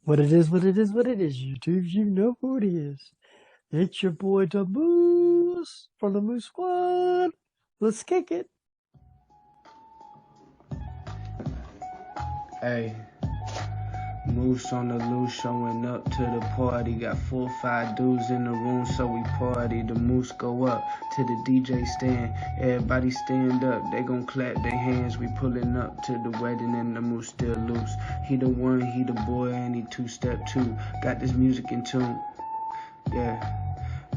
What it is, what it is, what it is, YouTube. You know who it is. It's your boy, the Moose, from the Moose Squad. Let's kick it. Hey, Moose on the loose, showing up to the party. Got 4 or 5 dudes in the room, so we party. The Moose go up to the DJ stand. Everybody stand up, they gon' clap their hands. We pulling up to the wedding and the Moose still loose. He the one, he the boy, and he two-step too. Got this music in tune, yeah.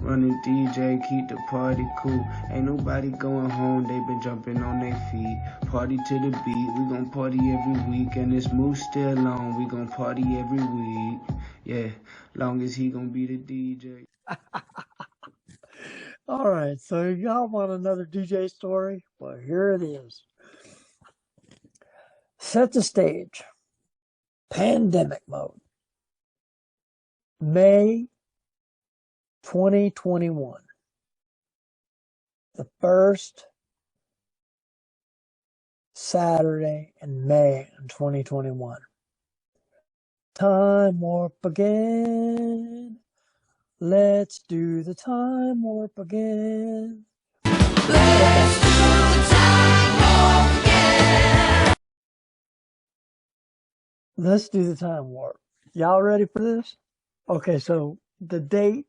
Running DJ, keep the party cool. Ain't nobody going home, they been jumping on their feet. Party to the beat, we gon' party every week. And this Moose still on, we gon' party every week. Yeah, long as he gon' be the DJ. All right, so y'all want another DJ story? Well, here it is. Set the stage. Pandemic mode. May 2021. The first Saturday in May in 2021. Time warp again. Let's do the time warp again. Let's do the time warp again. Let's do the time warp. Y'all ready for this? Okay, so the date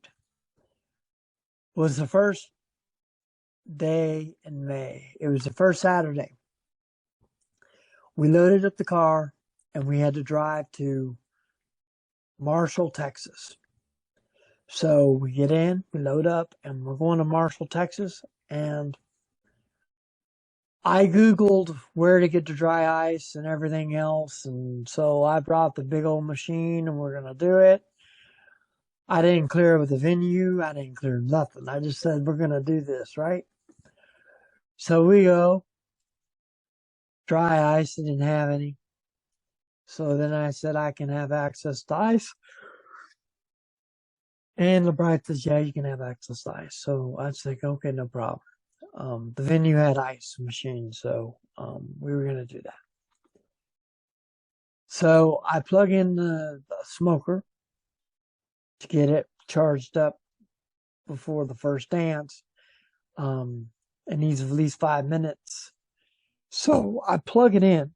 was the first day in May. It was the first Saturday. We loaded up the car and we had to drive to Marshall, Texas. So we get in, we load up, and we're going to Marshall, Texas. And I Googled where to get the dry ice and everything else. And so I brought the big old machine and we're going to do it. I didn't clear with the venue. I didn't clear nothing. I just said, we're going to do this, right? So we go. Dry ice, I didn't have any. So then I said, I can have access to ice. And LeBron says, yeah, you can have access to ice. So I was like, okay, no problem. The venue had ice machines, so we were going to do that. So I plug in the smoker to get it charged up before the first dance. It needs at least 5 minutes. So I plug it in.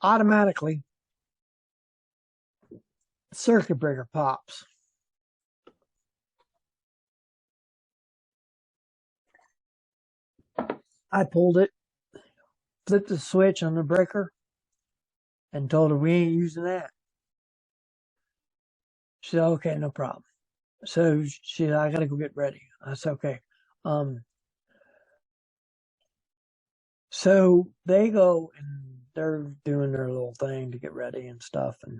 Automatically, circuit breaker pops. I pulled it, flipped the switch on the breaker, and told her we ain't using that. She said, okay, no problem. So she said, I gotta go get ready. I said, okay. So they go and they're doing their little thing to get ready and stuff. And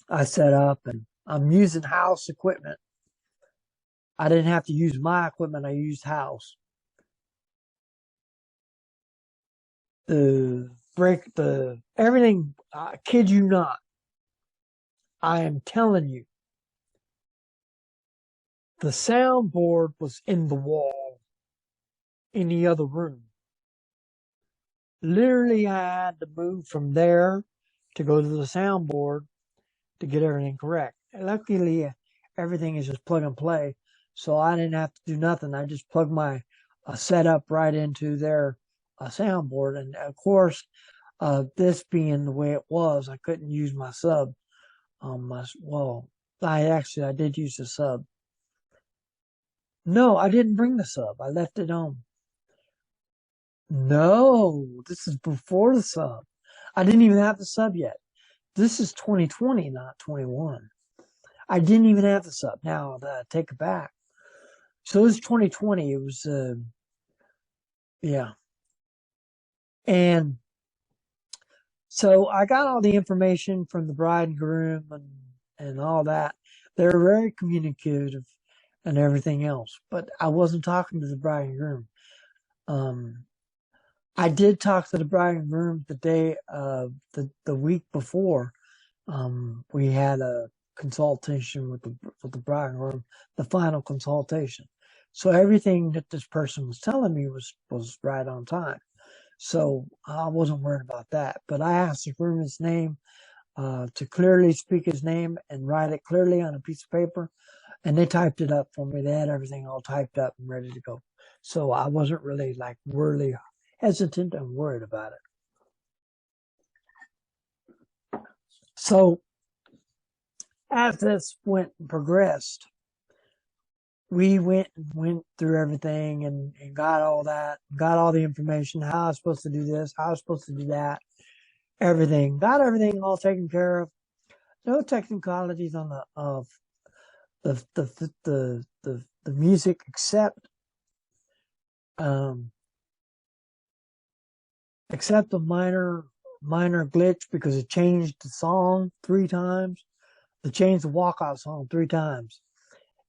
I set up and I'm using house equipment. I didn't have to use my equipment. I used house. Everything, I kid you not. I am telling you, the soundboard was in the wall in the other room. Literally, I had to move from there to go to the soundboard to get everything correct. And luckily, everything is just plug and play, so I didn't have to do nothing. I just plugged my setup right into their soundboard, and of course, this being the way it was, I couldn't use my sub. I did use the sub. No, I didn't bring the sub. I left it home. No, this is before the sub. I didn't even have the sub yet. This is 2020, not 21. I didn't even have the sub. Now, take it back. So it was 2020. It was, yeah. And so I got all the information from the bride and groom and all that. They were very communicative and everything else, but I wasn't talking to the bride and groom. I did talk to the bride and groom the day, the week before. We had a consultation with the bride and groom, the final consultation. So everything that this person was telling me was right on time. So I wasn't worried about that. But I asked the groom's name to clearly speak his name and write it clearly on a piece of paper. And they typed it up for me. They had everything all typed up and ready to go. So I wasn't really like really hesitant and worried about it. So as this progressed, we went through everything and got all that, got all the information, how I was supposed to do this, how I was supposed to do that, everything. Got everything all taken care of. No technicalities on the music except a minor glitch because it changed the song 3 times. It changed the walkout song 3 times.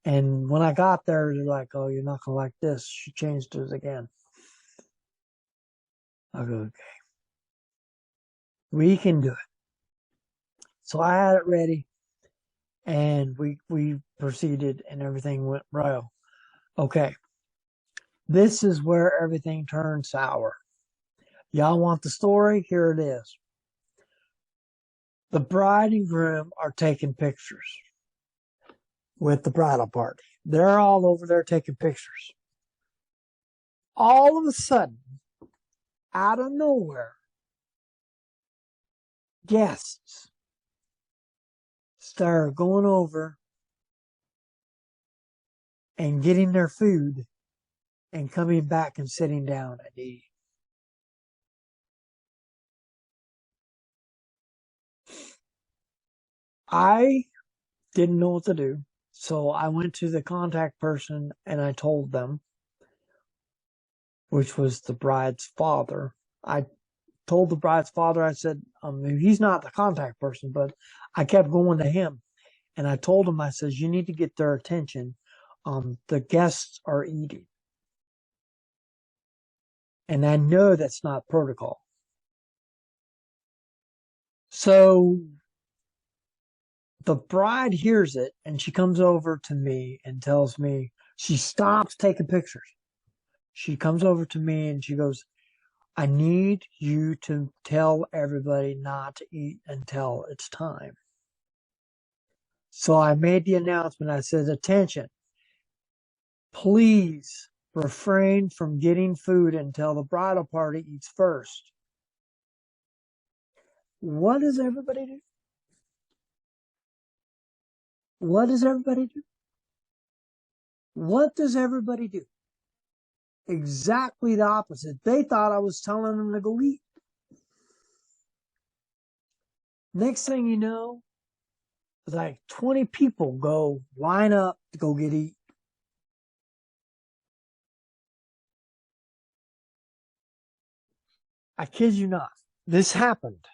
And when I got there, they're like, "Oh, you're not gonna like this. She changed it again." I go, "Okay, we can do it." So I had it ready, and we proceeded, and everything went well. Okay, this is where everything turned sour. Y'all want the story? Here it is. The bride and groom are taking pictures with the bridal party. They're all over there taking pictures. All of a sudden, out of nowhere, guests start going over and getting their food and coming back and sitting down and eating. I didn't know what to do, so I went to the contact person and I told them, which was the bride's father. I told the bride's father, I said, he's not the contact person, but I kept going to him. And I told him, I says, you need to get their attention. The guests are eating. And I know that's not protocol. So the bride hears it and she comes over to me and tells me, she stops taking pictures. She comes over to me and she goes, I need you to tell everybody not to eat until it's time. So I made the announcement. I said, attention, please refrain from getting food until the bridal party eats first. What does everybody do? What does everybody do? What does everybody do? Exactly the opposite. They thought I was telling them to go eat. Next thing you know, like 20 people go line up to go get eat. I kid you not. This happened.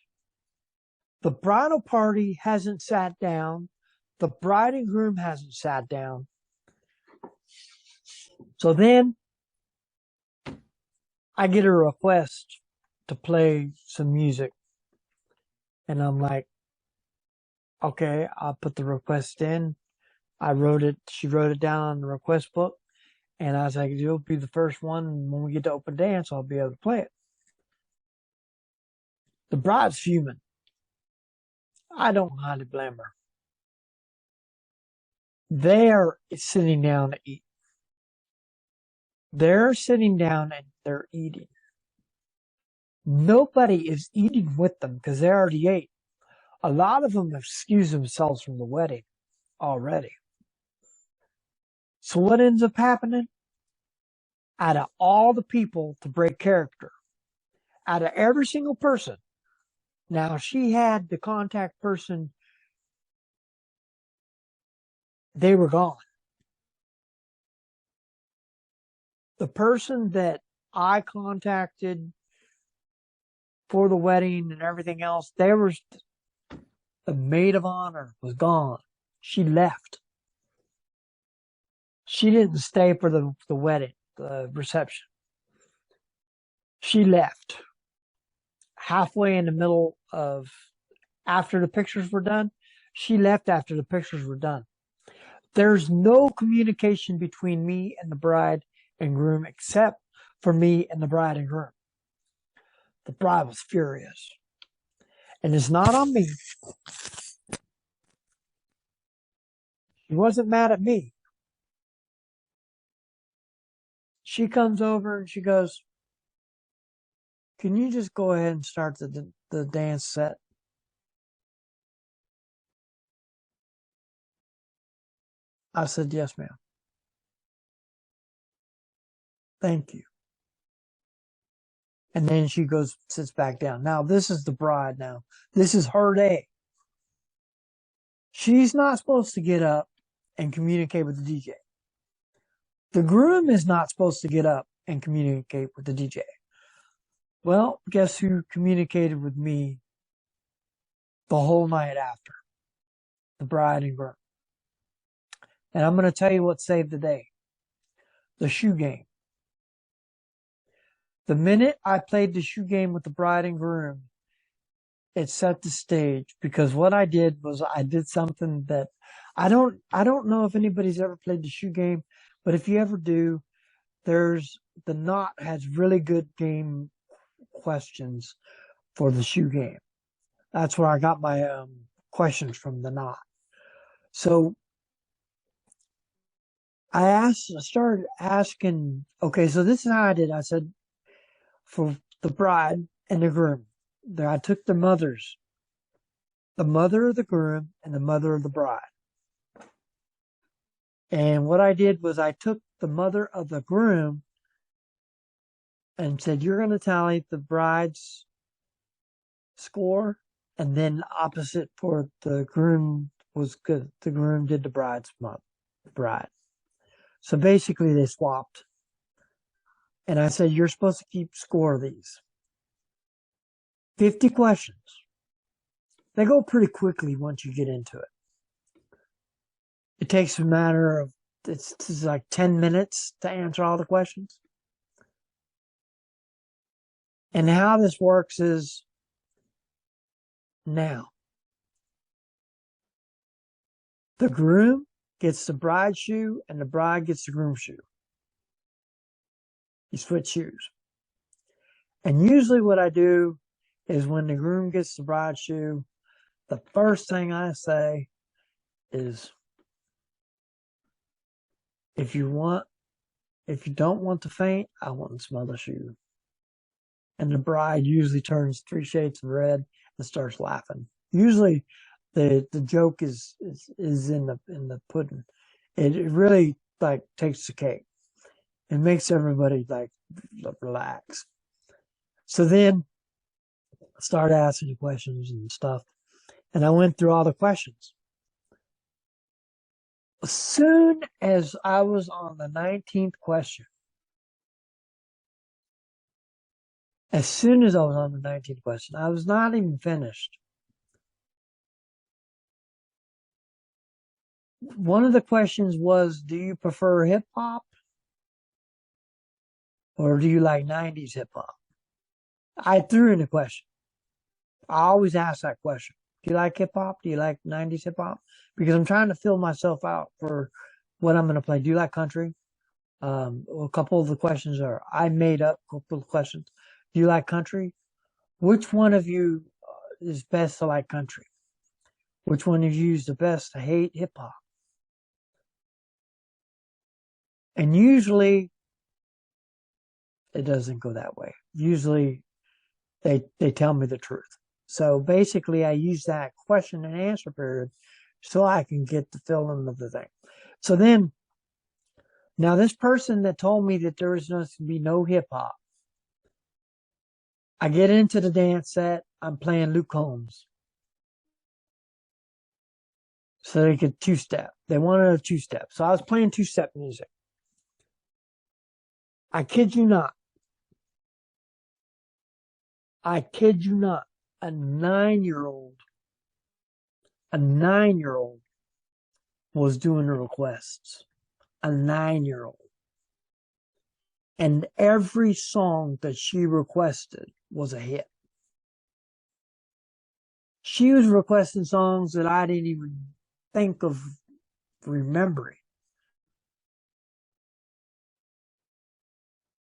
The bridal party hasn't sat down. The bride and groom hasn't sat down. So then I get a request to play some music. And I'm like, okay, I'll put the request in. I wrote it. She wrote it down on the request book. And I was like, you'll be the first one. When we get to open dance, I'll be able to play it. The bride's fuming. I don't highly blame her. They're sitting down to eat. They're sitting down and they're eating. Nobody is eating with them because they already ate. A lot of them have excused themselves from the wedding already. So what ends up happening? Out of all the people to break character, out of every single person, now she had the contact person, they were gone. The person that I contacted for the wedding and everything else, there was the maid of honor was gone. She left. She didn't stay for the wedding, the reception. She left halfway in the middle of after the pictures were done. She left after the pictures were done. There's no communication between me and the bride and groom except for me and the bride and groom. The bride was furious. And it's not on me. She wasn't mad at me. She comes over and she goes, "Can you just go ahead and start the dance set?" I said, "Yes, ma'am. Thank you." And then she goes, sits back down. Now, this is the bride now. This is her day. She's not supposed to get up and communicate with the DJ. The groom is not supposed to get up and communicate with the DJ. Well, guess who communicated with me the whole night after? The bride and groom. And I'm going to tell you what saved the day. The shoe game. The minute I played the shoe game with the bride and groom, it set the stage, because what I did was I did something that I don't know if anybody's ever played the shoe game, but if you ever do, the Knot has really good game questions for the shoe game. That's where I got my questions from, the Knot. So I started asking, okay, so this is how I did. I said, for the bride and the groom, I took the mothers, the mother of the groom and the mother of the bride. And what I did was I took the mother of the groom and said, "You're going to tally the bride's score." And then opposite for the groom was good. The groom did the bride's bride. So basically they swapped. And I said, "You're supposed to keep score of these. 50 questions. They go pretty quickly once you get into it. It takes a matter of, it's like 10 minutes to answer all the questions. And how this works is, now, the groom gets the bride's shoe and the bride gets the groom's shoe. You switch shoes. And usually what I do is when the groom gets the bride's shoe, the first thing I say is, if you don't want to faint, I want some other shoe." And the bride usually turns 3 shades of red and starts laughing. Usually the joke is in the pudding. It really like takes the cake. It makes everybody like relax. So then I started asking questions and stuff. And I went through all the questions. As soon as I was on the 19th question, I was not even finished. One of the questions was, "Do you prefer hip hop or do you like 90s hip hop?" I threw in a question. I always ask that question. Do you like hip hop? Do you like 90s hip hop? Because I'm trying to fill myself out for what I'm going to play. Do you like country? A couple of the questions I made up a couple of questions. Do you like country? Which one of you is best to like country? Which one of you is the best to hate hip hop? And usually it doesn't go that way. Usually they tell me the truth. So basically I use that question and answer period so I can get the feeling of the thing. So then, now this person that told me that there is going to be no hip hop, I get into the dance set, I'm playing Luke Combs. So they could two-step. They wanted a two-step. So I was playing two-step music. I kid you not. A 9-year-old was doing the requests. A 9-year-old. And every song that she requested was a hit. She was requesting songs that I didn't even think of remembering.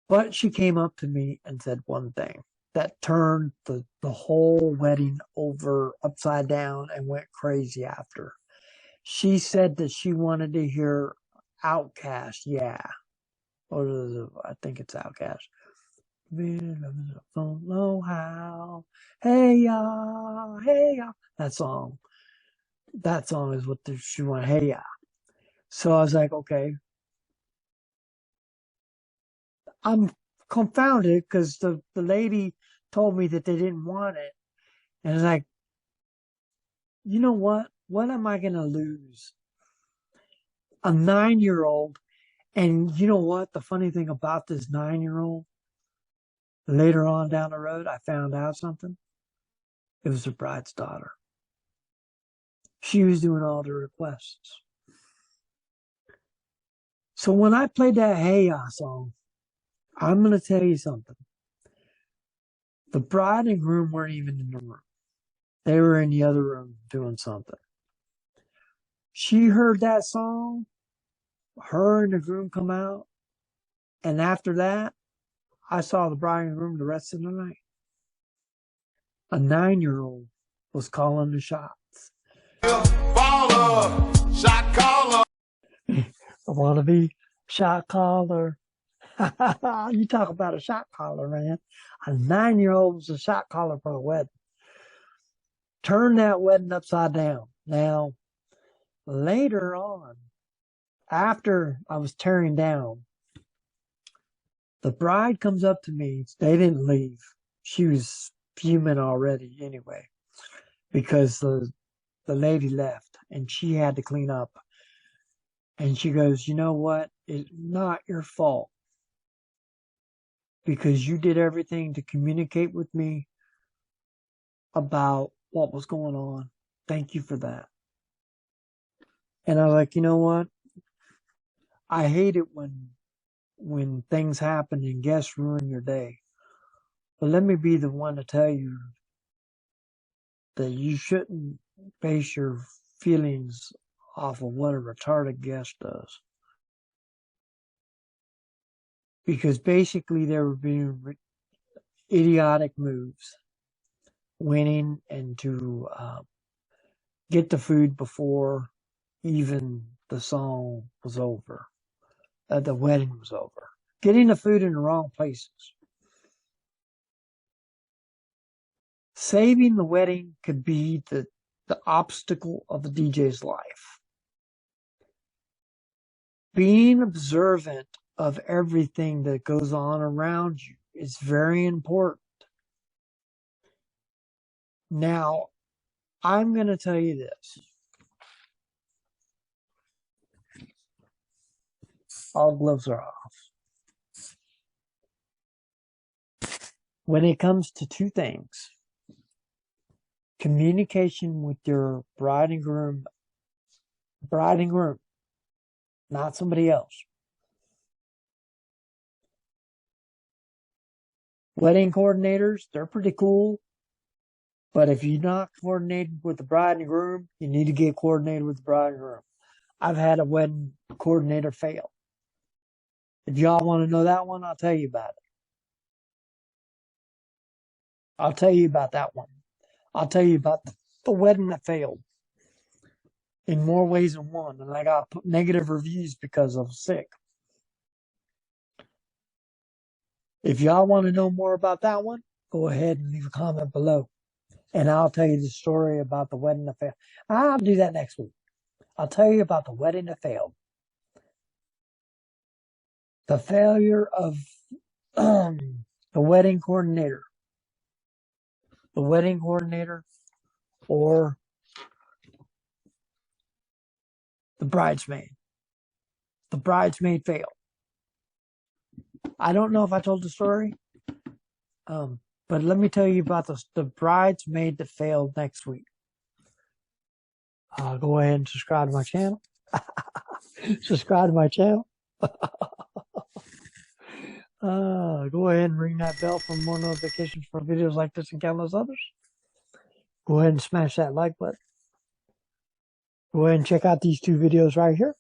But she came up to me and said one thing. that turned the whole wedding over upside down and went crazy after. She said that she wanted to hear Outkast, yeah. Or I think it's Outkast. Don't know how. Hey ya, hey ya. That song is what she wanted. Hey ya. So I was like, okay. I'm confounded because the lady told me that they didn't want it. And it's like, you know what? What am I going to lose? A 9-year-old. And you know what? The funny thing about this 9-year-old, later on down the road, I found out something. It was the bride's daughter. She was doing all the requests. So when I played that Hey Ya song, I'm going to tell you something. The bride and groom weren't even in the room. They were in the other room doing something. She heard that song, her and the groom come out, and after that, I saw the bride and groom the rest of the night. A 9-year-old was calling the shots. Baller, shot caller. I want to be shot caller. You talk about a shot caller, man. A 9-year-old was a shot caller for a wedding. Turn that wedding upside down. Now, later on, after I was tearing down, the bride comes up to me. They didn't leave. She was fuming already anyway, because the lady left and she had to clean up. And she goes, you know what? It's not your fault, because you did everything to communicate with me about what was going on. Thank you for that. And I was like, you know what? I hate it when things happen and guests ruin your day. But let me be the one to tell you that you shouldn't base your feelings off of what a retarded guest does. Because basically they were being idiotic moves, winning and to get the food before even the song was over, the wedding was over. Getting the food in the wrong places. Saving the wedding could be the obstacle of the DJ's life. Being observant of everything that goes on around you is very important. Now, I'm going to tell you this. All gloves are off. When it comes to two things, communication with your bride and groom, not somebody else. Wedding coordinators, they're pretty cool. But if you're not coordinated with the bride and groom, you need to get coordinated with the bride and groom. I've had a wedding coordinator fail. If y'all want to know that one, I'll tell you about it. I'll tell you about that one. I'll tell you about the wedding that failed in more ways than one. And I got negative reviews because I was sick. If y'all want to know more about that one, go ahead and leave a comment below. And I'll tell you the story about the wedding that failed. I'll do that next week. I'll tell you about the wedding that failed. The failure of the wedding coordinator. The wedding coordinator or the bridesmaid. The bridesmaid failed. I don't know if I told the story. But let me tell you about the bridesmaid that failed next week. Go ahead and subscribe to my channel. Subscribe to my channel. Go ahead and ring that bell for more notifications for videos like this and countless others. Go ahead and smash that like button. Go ahead and check out these two videos right here.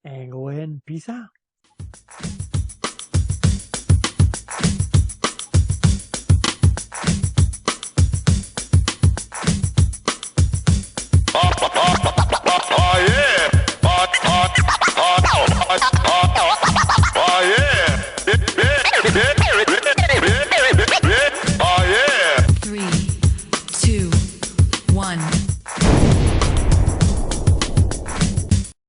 And go ahead and peace out.